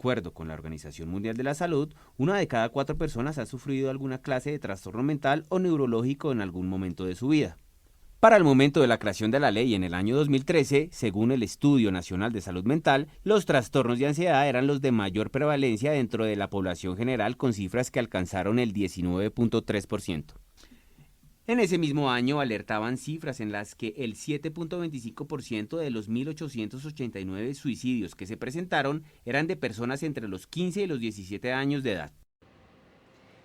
acuerdo con la Organización Mundial de la Salud, 1 de cada 4 personas ha sufrido alguna clase de trastorno mental o neurológico en algún momento de su vida. Para el momento de la creación de la ley en el año 2013, según el Estudio Nacional de Salud Mental, los trastornos de ansiedad eran los de mayor prevalencia dentro de la población general, con cifras que alcanzaron el 19.3%. En ese mismo año alertaban cifras en las que el 7.25% de los 1.889 suicidios que se presentaron eran de personas entre los 15 y los 17 años de edad.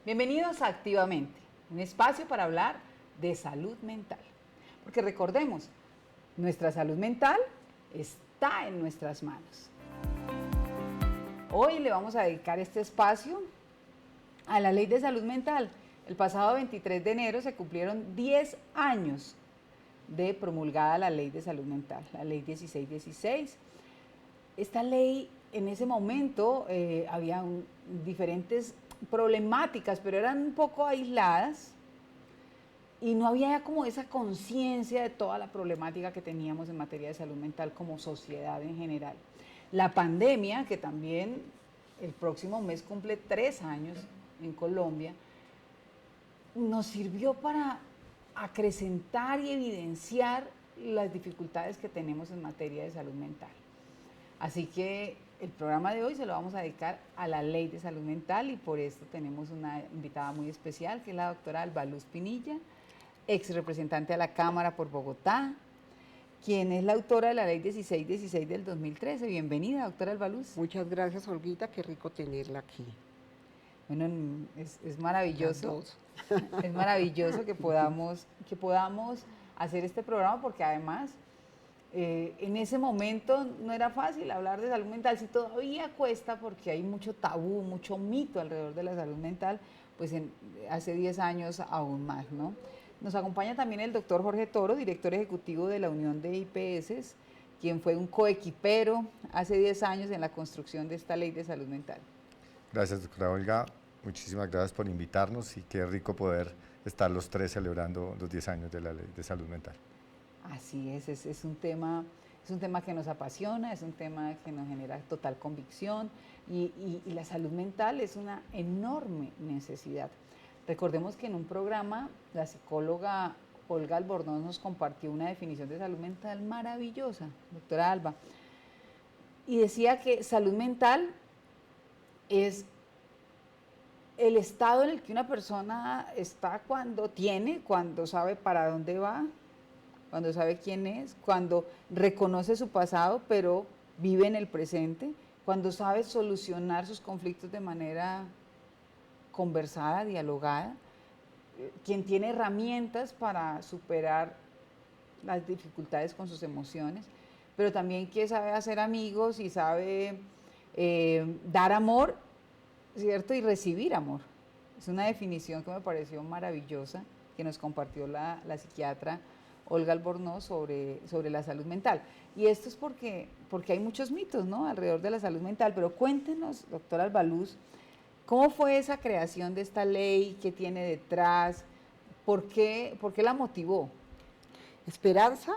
Bienvenidos a Activamente, un espacio para hablar de salud mental. Porque recordemos, nuestra salud mental está en nuestras manos. Hoy le vamos a dedicar este espacio a la Ley de Salud Mental. El pasado 23 de enero se cumplieron 10 años de promulgada la Ley de Salud Mental, la Ley 1616. Esta ley, en ese momento, había diferentes problemáticas, pero eran un poco aisladas y no había como esa conciencia de toda la problemática que teníamos en materia de salud mental como sociedad en general. La pandemia, que también el próximo mes cumple 3 años en Colombia, nos sirvió para acrecentar y evidenciar las dificultades que tenemos en materia de salud mental. Así que el programa de hoy se lo vamos a dedicar a la Ley de Salud Mental y por esto tenemos una invitada muy especial, que es la doctora Alba Luz Pinilla, ex representante a la Cámara por Bogotá, quien es la autora de la Ley 1616 del 2013. Bienvenida, doctora Alba Luz. Muchas gracias, Olguita, qué rico tenerla aquí. Bueno, es maravilloso, es maravilloso que podamos hacer este programa porque además en ese momento no era fácil hablar de salud mental, si todavía cuesta porque hay mucho tabú, mucho mito alrededor de la salud mental, pues hace 10 años aún más, ¿no? Nos acompaña también el doctor Jorge Toro, director ejecutivo de la Unión de IPS, quien fue un coequipero hace 10 años en la construcción de esta Ley de Salud Mental. Gracias, doctora Olga. Muchísimas gracias por invitarnos y qué rico poder estar los 3 celebrando los 10 años de la Ley de Salud Mental. Así es un tema que nos apasiona, es un tema que nos genera total convicción y la salud mental es una enorme necesidad. Recordemos que en un programa la psicóloga Olga Albornoz nos compartió una definición de salud mental maravillosa, doctora Alba, y decía que salud mental es el estado en el que una persona está cuando sabe para dónde va, cuando sabe quién es, cuando reconoce su pasado pero vive en el presente, cuando sabe solucionar sus conflictos de manera conversada, dialogada, quien tiene herramientas para superar las dificultades con sus emociones, pero también que sabe hacer amigos y sabe dar amor, ¿cierto? Y recibir amor. Es una definición que me pareció maravillosa, que nos compartió la psiquiatra Olga Albornoz sobre la salud mental. Y esto es porque hay muchos mitos, ¿no?, alrededor de la salud mental, pero cuéntenos, doctora Alba Luz, ¿cómo fue esa creación de esta ley? ¿Qué tiene detrás? ¿Por qué la motivó? Esperanza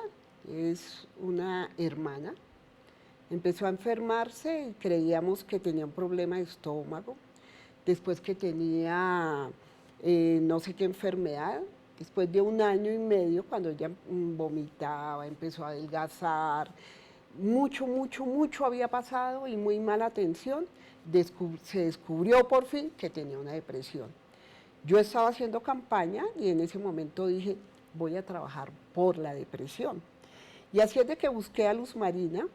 es una hermana, empezó a enfermarse y creíamos que tenía un problema de estómago, después que tenía no sé qué enfermedad, después de 1 año y medio, cuando ella vomitaba, empezó a adelgazar, mucho había pasado y muy mala atención, se descubrió por fin que tenía una depresión. Yo estaba haciendo campaña y en ese momento dije, voy a trabajar por la depresión. Y así es de que busqué a Luz Marina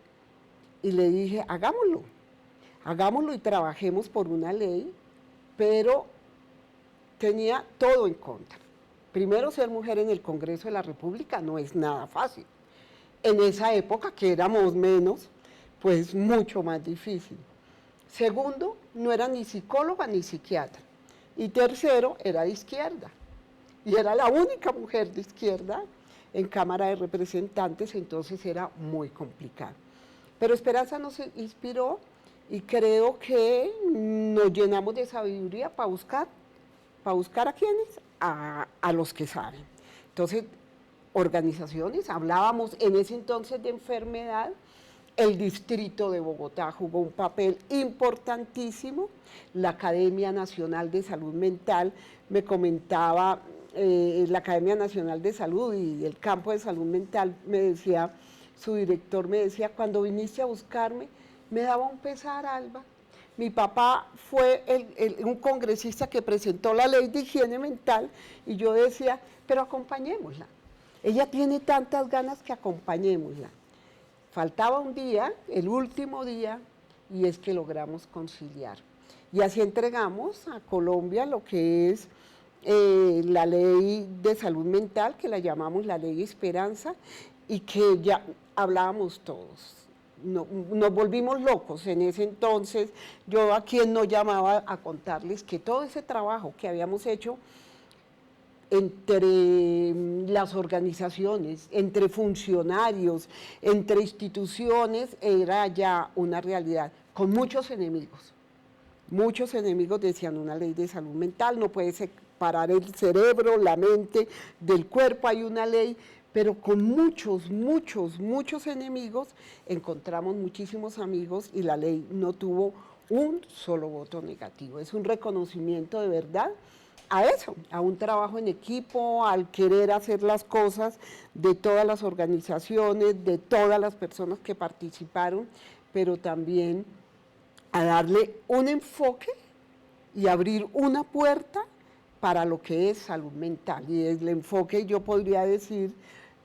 y le dije, hagámoslo y trabajemos por una ley, pero tenía todo en contra. Primero, ser mujer en el Congreso de la República no es nada fácil. En esa época, que éramos menos, pues mucho más difícil. Segundo, no era ni psicóloga ni psiquiatra. Y tercero, era de izquierda. Y era la única mujer de izquierda en Cámara de Representantes, entonces era muy complicado. Pero Esperanza nos inspiró y creo que nos llenamos de sabiduría para buscar a quiénes, a los que saben. Entonces, organizaciones, hablábamos en ese entonces de enfermedad El Distrito de Bogotá jugó un papel importantísimo. La Academia Nacional de Salud Mental me comentaba, la Academia Nacional de Salud y el campo de salud mental, me decía, su director me decía, cuando viniste a buscarme, me daba un pesar, Alba. Mi papá fue un congresista que presentó la ley de higiene mental y yo decía, pero acompañémosla. Ella tiene tantas ganas que acompañémosla. Faltaba un día, el último día, y es que logramos conciliar. Y así entregamos a Colombia lo que es la ley de salud mental, que la llamamos la ley Esperanza, y que ya hablábamos todos. Nos volvimos locos en ese entonces. Yo a quien no llamaba a contarles que todo ese trabajo que habíamos hecho entre las organizaciones, entre funcionarios, entre instituciones, era ya una realidad, con muchos enemigos. Muchos enemigos decían una ley de salud mental, no puede separar el cerebro, la mente del cuerpo, hay una ley, pero con muchos enemigos encontramos muchísimos amigos y la ley no tuvo un solo voto negativo. Es un reconocimiento de verdad a eso, a un trabajo en equipo, al querer hacer las cosas de todas las organizaciones, de todas las personas que participaron, pero también a darle un enfoque y abrir una puerta para lo que es salud mental. Y el enfoque, yo podría decir,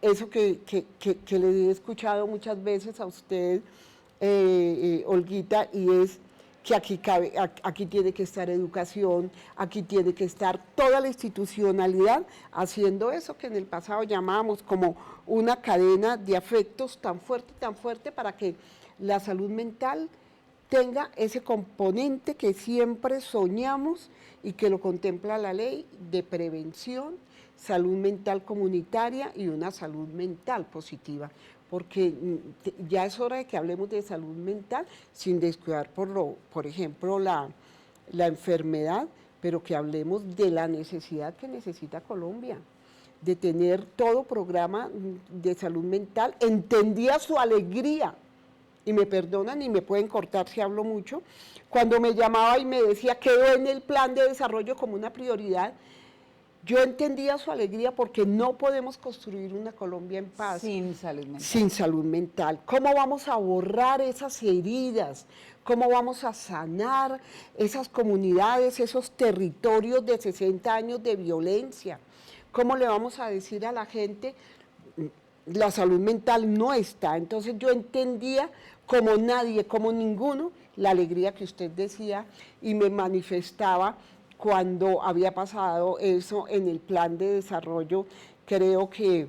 eso que le he escuchado muchas veces a usted, Olguita, y es que aquí tiene que estar educación, aquí tiene que estar toda la institucionalidad haciendo eso que en el pasado llamábamos como una cadena de afectos tan fuerte para que la salud mental tenga ese componente que siempre soñamos y que lo contempla la ley de prevención, salud mental comunitaria y una salud mental positiva, porque ya es hora de que hablemos de salud mental sin descuidar, por ejemplo, la enfermedad, pero que hablemos de la necesidad que necesita Colombia, de tener todo programa de salud mental. Entendía su alegría, y me perdonan y me pueden cortar si hablo mucho, cuando me llamaba y me decía quedó en el plan de desarrollo como una prioridad. Yo entendía su alegría porque no podemos construir una Colombia en paz sin salud mental. Sin salud mental. ¿Cómo vamos a borrar esas heridas? ¿Cómo vamos a sanar esas comunidades, esos territorios de 60 años de violencia? ¿Cómo le vamos a decir a la gente la salud mental no está? Entonces yo entendía como nadie, como ninguno, la alegría que usted decía y me manifestaba cuando había pasado eso en el plan de desarrollo. Creo que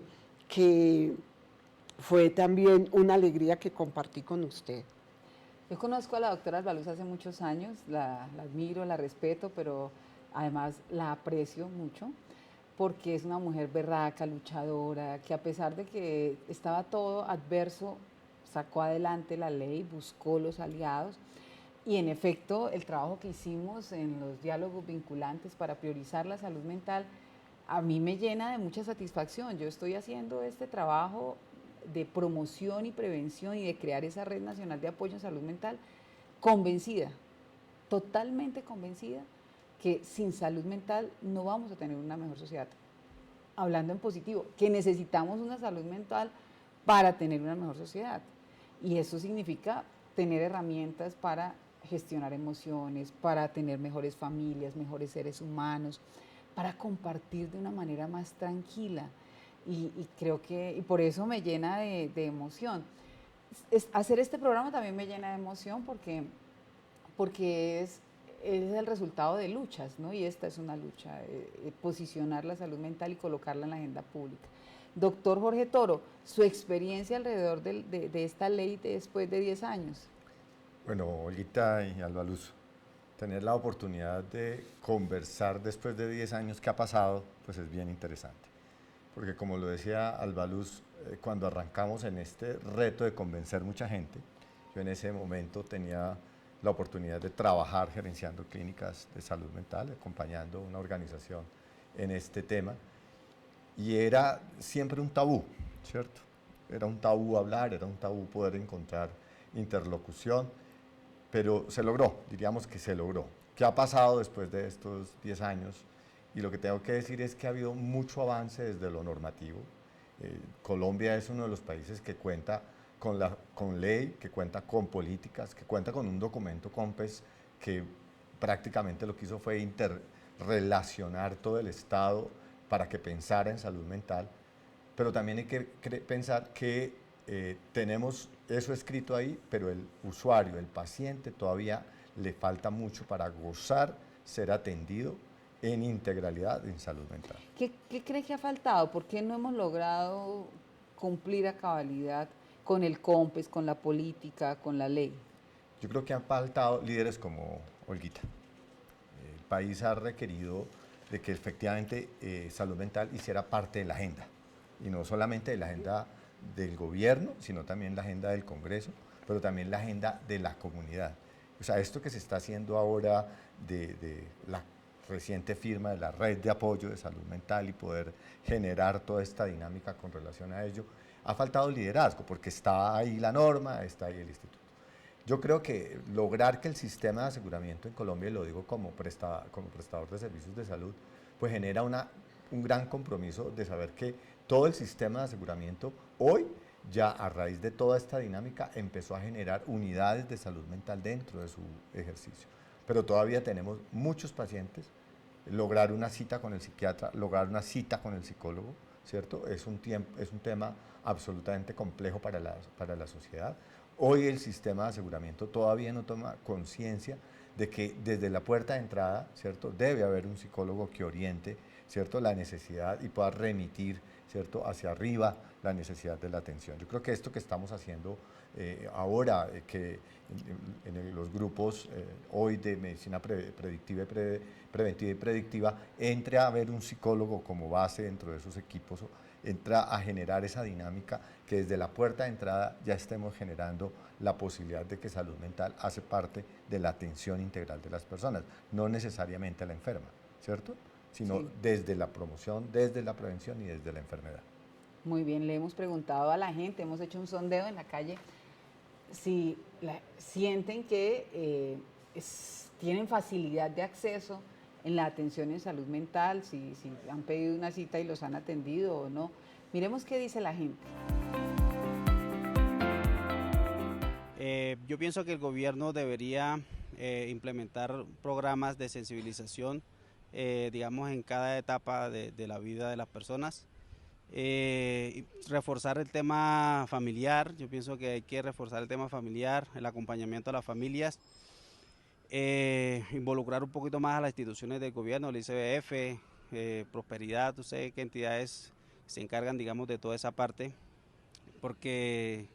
fue también una alegría que compartí con usted. Yo conozco a la doctora Albaluz hace muchos años, la admiro, la respeto, pero además la aprecio mucho porque es una mujer berraca, luchadora, que a pesar de que estaba todo adverso, sacó adelante la ley, buscó los aliados. Y en efecto, el trabajo que hicimos en los diálogos vinculantes para priorizar la salud mental, a mí me llena de mucha satisfacción. Yo estoy haciendo este trabajo de promoción y prevención y de crear esa red nacional de apoyo en salud mental, convencida, totalmente convencida, que sin salud mental no vamos a tener una mejor sociedad. Hablando en positivo, que necesitamos una salud mental para tener una mejor sociedad. Y eso significa tener herramientas para gestionar emociones, para tener mejores familias, mejores seres humanos, para compartir de una manera más tranquila. Y creo que, y por eso me llena de emoción. Hacer este programa también me llena de emoción porque es el resultado de luchas, ¿no? Y esta es una lucha, posicionar la salud mental y colocarla en la agenda pública. Doctor Jorge Toro, su experiencia alrededor de esta ley después de 10 años. Bueno, Olguita y Albaluz, tener la oportunidad de conversar después de 10 años que ha pasado, pues es bien interesante. Porque como lo decía Albaluz, cuando arrancamos en este reto de convencer mucha gente, yo en ese momento tenía la oportunidad de trabajar gerenciando clínicas de salud mental, acompañando una organización en este tema, y era siempre un tabú, ¿cierto? Era un tabú hablar, era un tabú poder encontrar interlocución, pero se logró, diríamos que se logró. ¿Qué ha pasado después de estos 10 años? Y lo que tengo que decir es que ha habido mucho avance desde lo normativo. Colombia es uno de los países que cuenta con ley, que cuenta con políticas, que cuenta con un documento COMPES que prácticamente lo que hizo fue interrelacionar todo el Estado para que pensara en salud mental, pero también hay que pensar que tenemos eso escrito ahí, pero el usuario, el paciente, todavía le falta mucho para gozar, ser atendido en integralidad en salud mental. ¿Qué cree que ha faltado? ¿Por qué no hemos logrado cumplir a cabalidad con el COMPES, con la política, con la ley? Yo creo que han faltado líderes como Olguita. El país ha requerido de que efectivamente salud mental hiciera parte de la agenda, y no solamente de la agenda del gobierno, sino también la agenda del Congreso, pero también la agenda de la comunidad. O sea, esto que se está haciendo ahora de la reciente firma de la red de apoyo de salud mental y poder generar toda esta dinámica con relación a ello, ha faltado liderazgo, porque está ahí la norma, está ahí el instituto. Yo creo que lograr que el sistema de aseguramiento en Colombia, y lo digo como prestador de servicios de salud, pues genera un gran compromiso de saber que todo el sistema de aseguramiento hoy, ya a raíz de toda esta dinámica, empezó a generar unidades de salud mental dentro de su ejercicio. Pero todavía tenemos muchos pacientes, lograr una cita con el psiquiatra, lograr una cita con el psicólogo, ¿cierto? Es un tema absolutamente complejo para la sociedad. Hoy el sistema de aseguramiento todavía no toma conciencia de que desde la puerta de entrada, ¿cierto?, debe haber un psicólogo que oriente, ¿cierto?, la necesidad y pueda remitir, ¿cierto?, hacia arriba la necesidad de la atención. Yo creo que esto que estamos haciendo ahora, que en los grupos hoy de medicina predictiva preventiva y predictiva, entre a haber un psicólogo como base dentro de esos equipos, entra a generar esa dinámica que desde la puerta de entrada ya estemos generando la posibilidad de que salud mental hace parte de la atención integral de las personas, no necesariamente a la enferma, ¿cierto?, sino sí, desde la promoción, desde la prevención y desde la enfermedad. Muy bien, le hemos preguntado a la gente, hemos hecho un sondeo en la calle, si sienten que tienen facilidad de acceso en la atención en salud mental, si han pedido una cita y los han atendido o no. Miremos qué dice la gente. Yo pienso que el gobierno debería implementar programas de sensibilización, digamos, en cada etapa de la vida de las personas. Reforzar el tema familiar, yo pienso que hay que reforzar el tema familiar, el acompañamiento a las familias, involucrar un poquito más a las instituciones del gobierno, el ICBF, Prosperidad, no sé qué entidades se encargan, digamos, de toda esa parte, porque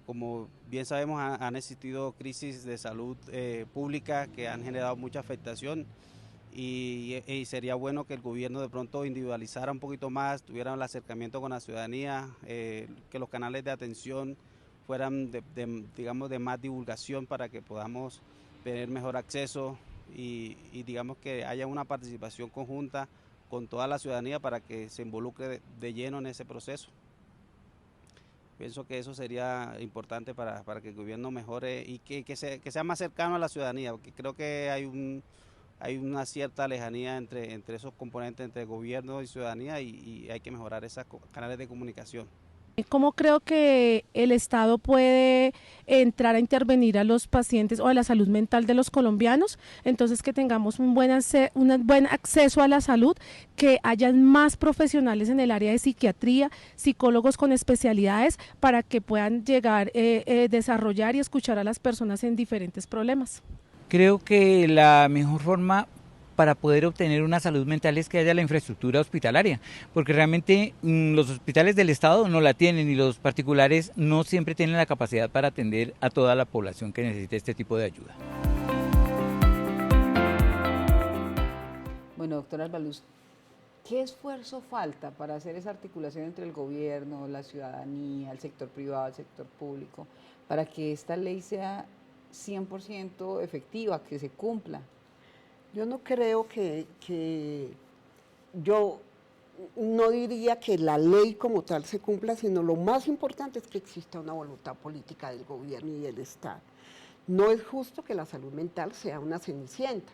como bien sabemos han existido crisis de salud pública que han generado mucha afectación. Y sería bueno que el gobierno de pronto individualizara un poquito más, tuviera el acercamiento con la ciudadanía, que los canales de atención fueran digamos, de más divulgación para que podamos tener mejor acceso y digamos que haya una participación conjunta con toda la ciudadanía para que se involucre de lleno en ese proceso. Pienso que eso sería importante para que el gobierno mejore y que sea más cercano a la ciudadanía, porque creo que hay una cierta lejanía entre esos componentes, entre gobierno y ciudadanía, y hay que mejorar esos canales de comunicación. ¿Cómo creo que el Estado puede entrar a intervenir a los pacientes o a la salud mental de los colombianos? Entonces, que tengamos un buen acceso a la salud, que hayan más profesionales en el área de psiquiatría, psicólogos con especialidades, para que puedan llegar, desarrollar y escuchar a las personas en diferentes problemas. Creo que la mejor forma para poder obtener una salud mental es que haya la infraestructura hospitalaria, porque realmente los hospitales del Estado no la tienen y los particulares no siempre tienen la capacidad para atender a toda la población que necesita este tipo de ayuda. Bueno, doctor Albaluz, ¿qué esfuerzo falta para hacer esa articulación entre el gobierno, la ciudadanía, el sector privado, el sector público, para que esta ley sea 100% efectiva, que se cumpla? Yo no creo que yo no diría que la ley como tal se cumpla, sino lo más importante es que exista una voluntad política del gobierno y del Estado. No es justo que la salud mental sea una cenicienta,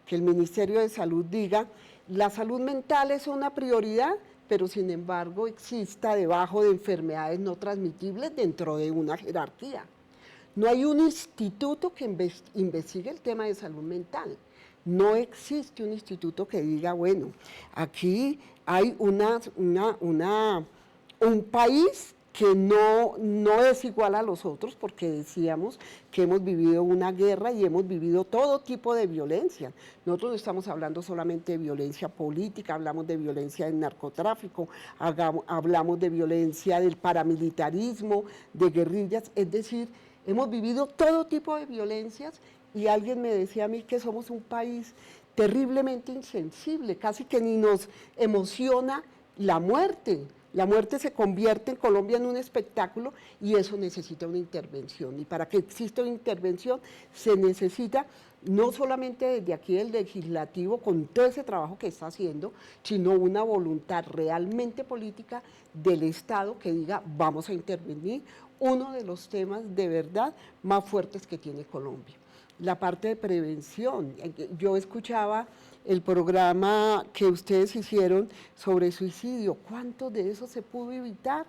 que el Ministerio de Salud diga, la salud mental es una prioridad, pero sin embargo exista debajo de enfermedades no transmitibles dentro de una jerarquía. No hay un instituto que investigue el tema de salud mental. No existe un instituto que diga, bueno, aquí hay un país que no es igual a los otros, porque decíamos que hemos vivido una guerra y hemos vivido todo tipo de violencia. Nosotros no estamos hablando solamente de violencia política, hablamos de violencia del narcotráfico, hablamos de violencia del paramilitarismo, de guerrillas, es decir, hemos vivido todo tipo de violencias y alguien me decía a mí que somos un país terriblemente insensible, casi que ni nos emociona la muerte. La muerte se convierte en Colombia en un espectáculo y eso necesita una intervención. Y para que exista una intervención se necesita no solamente desde aquí el legislativo con todo ese trabajo que está haciendo, sino una voluntad realmente política del Estado que diga vamos a intervenir, uno de los temas de verdad más fuertes que tiene Colombia. La parte de prevención, yo escuchaba el programa que ustedes hicieron sobre suicidio, ¿cuántos de esos se pudo evitar?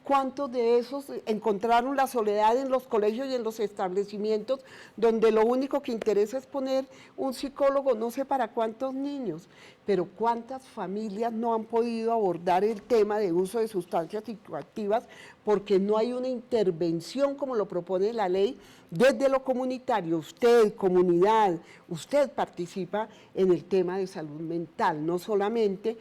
¿Cuántos de esos encontraron la soledad en los colegios y en los establecimientos donde lo único que interesa es poner un psicólogo no sé para cuántos niños? Pero ¿cuántas familias no han podido abordar el tema de uso de sustancias psicoactivas porque no hay una intervención como lo propone la ley desde lo comunitario? Usted, comunidad, usted participa en el tema de salud mental, no solamente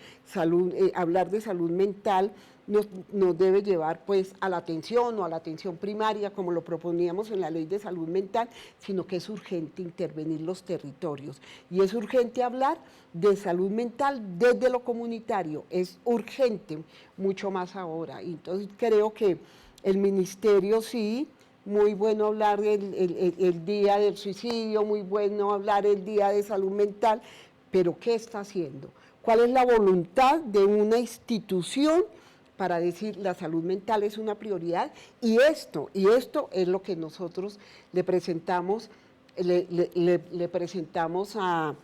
hablar de salud mental nos debe llevar pues a la atención o a la atención primaria como lo proponíamos en la ley de salud mental, sino que es urgente intervenir los territorios y es urgente hablar de salud mental desde lo comunitario, es urgente mucho más ahora. Entonces creo que el ministerio sí, muy bueno hablar el día del suicidio, muy bueno hablar el día de salud mental, pero ¿qué está haciendo? ¿Cuál es la voluntad de una institución para decir la salud mental es una prioridad? Y esto es lo que nosotros le presentamos a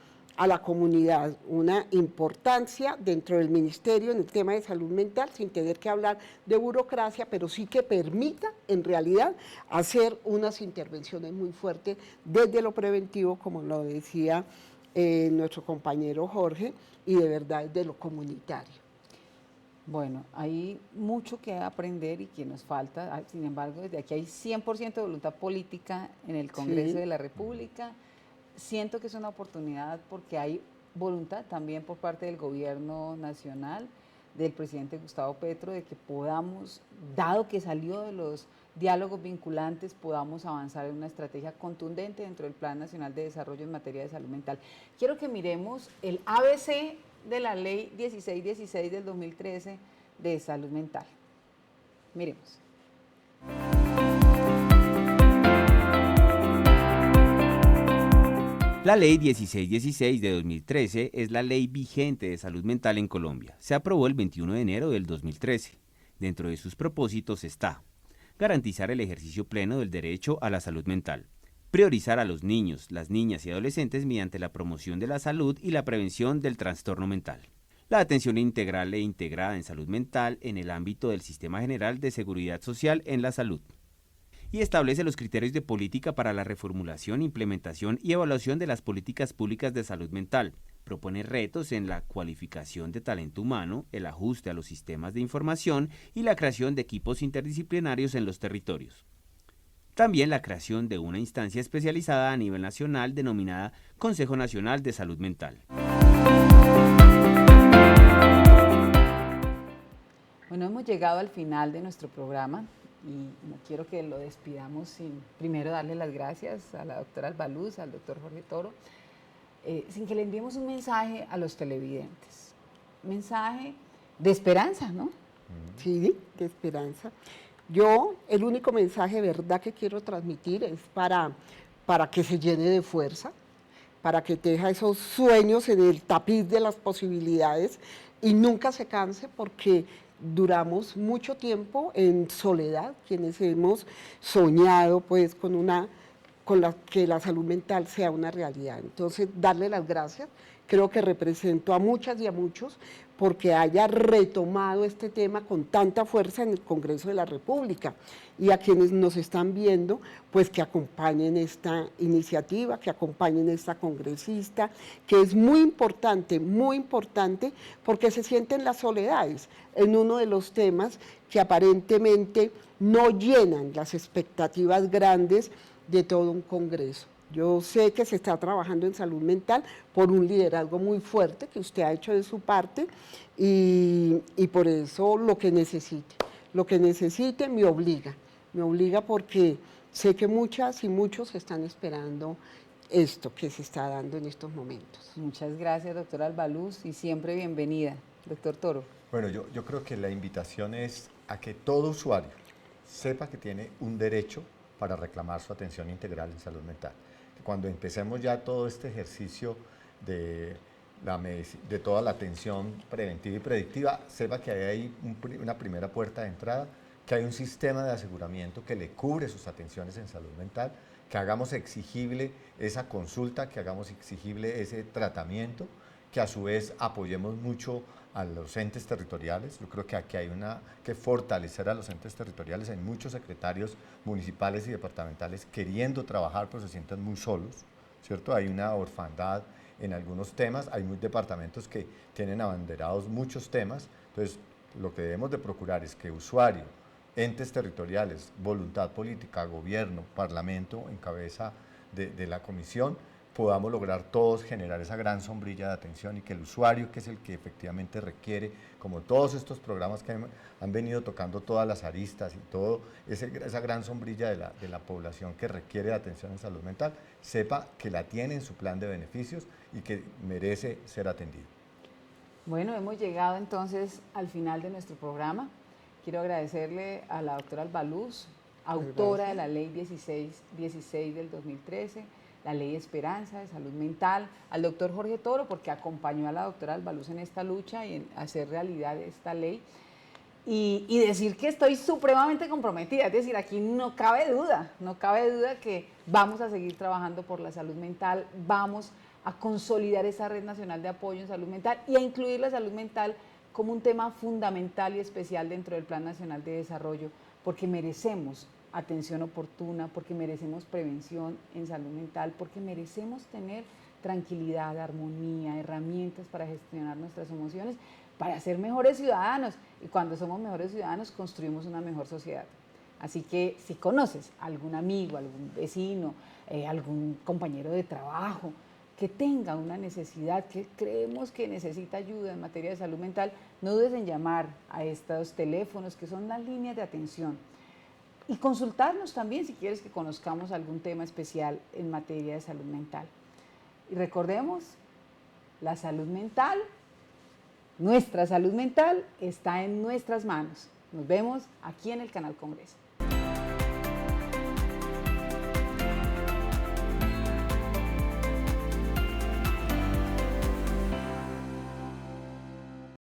la comunidad, una importancia dentro del ministerio en el tema de salud mental, sin tener que hablar de burocracia, pero sí que permita en realidad hacer unas intervenciones muy fuertes desde lo preventivo, como lo decía nuestro compañero Jorge, y de verdad desde lo comunitario. Bueno, hay mucho que aprender y que nos falta, sin embargo, desde aquí hay 100% de voluntad política en el Congreso de la República. Siento que es una oportunidad porque hay voluntad también por parte del gobierno nacional, del presidente Gustavo Petro, de que podamos, dado que salió de los diálogos vinculantes, podamos avanzar en una estrategia contundente dentro del Plan Nacional de Desarrollo en materia de salud mental. Quiero que miremos el ABC de la Ley 1616 del 2013 de salud mental. Miremos. La Ley 1616 de 2013 es la ley vigente de salud mental en Colombia. Se aprobó el 21 de enero del 2013. Dentro de sus propósitos está garantizar el ejercicio pleno del derecho a la salud mental, priorizar a los niños, las niñas y adolescentes mediante la promoción de la salud y la prevención del trastorno mental, la atención integral e integrada en salud mental en el ámbito del Sistema General de Seguridad Social en la salud, y establece los criterios de política para la reformulación, implementación y evaluación de las políticas públicas de salud mental. Propone retos en la cualificación de talento humano, el ajuste a los sistemas de información y la creación de equipos interdisciplinarios en los territorios. También la creación de una instancia especializada a nivel nacional denominada Consejo Nacional de Salud Mental. Bueno, hemos llegado al final de nuestro programa y no quiero que lo despidamos sin primero darle las gracias a la doctora Albaluz, al doctor Jorge Toro, sin que le enviemos un mensaje a los televidentes, un mensaje de esperanza, ¿no? Sí, de esperanza. Yo, el único mensaje de verdad que quiero transmitir es para que se llene de fuerza, para que teja esos sueños en el tapiz de las posibilidades. y nunca se canse porque duramos mucho tiempo en soledad, quienes hemos soñado pues con que la salud mental sea una realidad. Entonces, darle las gracias, creo que represento a muchas y a muchos porque haya retomado este tema con tanta fuerza en el Congreso de la República, y a quienes nos están viendo, pues que acompañen esta iniciativa, que acompañen esta congresista, que es muy importante, porque se sienten las soledades en uno de los temas que aparentemente no llenan las expectativas grandes de todo un congreso. Yo sé que se está trabajando en salud mental por un liderazgo muy fuerte que usted ha hecho de su parte, y por eso lo que necesite me obliga porque sé que muchas y muchos están esperando esto que se está dando en estos momentos. Muchas gracias, doctora Albaluz, y siempre bienvenida. Doctor Toro. Bueno, yo creo que la invitación es a que todo usuario sepa que tiene un derecho para reclamar su atención integral en salud mental. Cuando empecemos ya todo este ejercicio de toda la atención preventiva y predictiva, sepa que hay ahí una primera puerta de entrada, que hay un sistema de aseguramiento que le cubre sus atenciones en salud mental, que hagamos exigible esa consulta, que hagamos exigible ese tratamiento, que a su vez apoyemos mucho a los entes territoriales. Yo creo que aquí hay que fortalecer a los entes territoriales. Hay muchos secretarios municipales y departamentales queriendo trabajar, pero se sienten muy solos, ¿cierto? Hay una orfandad en algunos temas, hay muchos departamentos que tienen abanderados muchos temas. Entonces, lo que debemos de procurar es que usuario, entes territoriales, voluntad política, gobierno, parlamento, en cabeza de la comisión, podamos lograr todos generar esa gran sombrilla de atención, y que el usuario, que es el que efectivamente requiere, como todos estos programas que han venido tocando todas las aristas y todo esa gran sombrilla de la población que requiere de atención en salud mental, sepa que la tiene en su plan de beneficios y que merece ser atendido. Bueno, hemos llegado entonces al final de nuestro programa. Quiero agradecerle a la doctora Albaluz, autora de la Ley 16 del 2013, la Ley Esperanza de Salud Mental, al doctor Jorge Toro, porque acompañó a la doctora Albaluz en esta lucha y en hacer realidad esta ley, y decir que estoy supremamente comprometida. Es decir, aquí no cabe duda que vamos a seguir trabajando por la salud mental, vamos a consolidar esa red nacional de apoyo en salud mental y a incluir la salud mental como un tema fundamental y especial dentro del Plan Nacional de Desarrollo, porque merecemos atención oportuna, porque merecemos prevención en salud mental, porque merecemos tener tranquilidad, armonía, herramientas para gestionar nuestras emociones, para ser mejores ciudadanos. Y cuando somos mejores ciudadanos, construimos una mejor sociedad. Así que si conoces a algún amigo, algún vecino, algún compañero de trabajo que tenga una necesidad, que creemos que necesita ayuda en materia de salud mental, no dudes en llamar a estos teléfonos que son las líneas de atención. Y consultarnos también si quieres que conozcamos algún tema especial en materia de salud mental. Y recordemos, la salud mental, nuestra salud mental está en nuestras manos. Nos vemos aquí en el Canal Congreso.